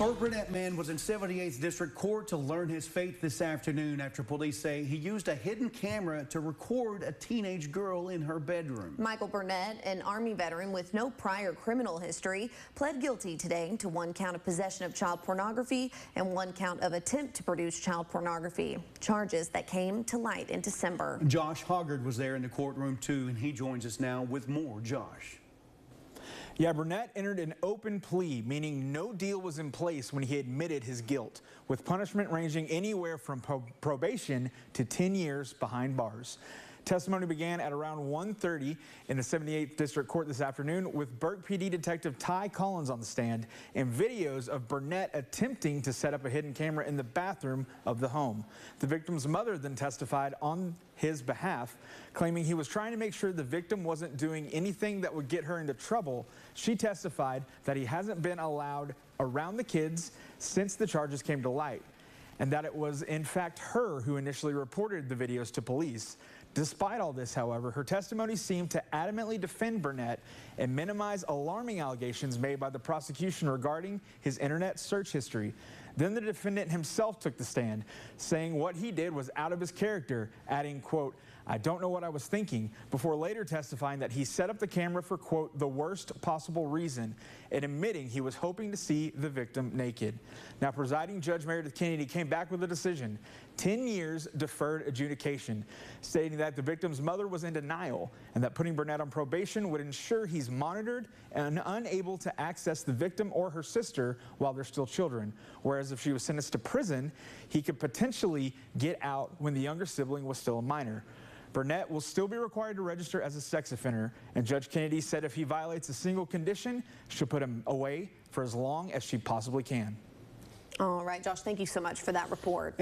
Our Burnett man was in 78th District Court to learn his fate this afternoon after police say he used a hidden camera to record a teenage girl in her bedroom. Michael Burnett, an Army veteran with no prior criminal history, pled guilty today to 1 count of possession of child pornography and 1 count of attempt to produce child pornography, charges that came to light in December. Josh Hoggard was there in the courtroom too, and he joins us now with more. Josh. Yeah, Burnett entered an open plea, meaning no deal was in place when he admitted his guilt, with punishment ranging anywhere from probation to 10 years behind bars. Testimony began at around 1:30 in the 78th District Court this afternoon with Burke PD Detective Ty Collins on the stand and videos of Burnett attempting to set up a hidden camera in the bathroom of the home. The victim's mother then testified on his behalf, claiming he was trying to make sure the victim wasn't doing anything that would get her into trouble. She testified that he hasn't been allowed around the kids since the charges came to light, and that it was in fact her who initially reported the videos to police. Despite all this, however, her testimony seemed to adamantly defend Burnett and minimize alarming allegations made by the prosecution regarding his internet search history. Then the defendant himself took the stand, saying what he did was out of his character, adding, quote, "I don't know what I was thinking," before later testifying that he set up the camera for, quote, "the worst possible reason," and admitting he was hoping to see the victim naked. Now, presiding Judge Meredith Kennedy came back with a decision, 10 years deferred adjudication, stating that the victim's mother was in denial and that putting Burnett on probation would ensure he's monitored and unable to access the victim or her sister while they're still children. Whereas if she was sentenced to prison, he could potentially get out when the younger sibling was still a minor. Burnett will still be required to register as a sex offender, and Judge Kennedy said if he violates a single condition, she'll put him away for as long as she possibly can. All right, Josh, thank you so much for that report.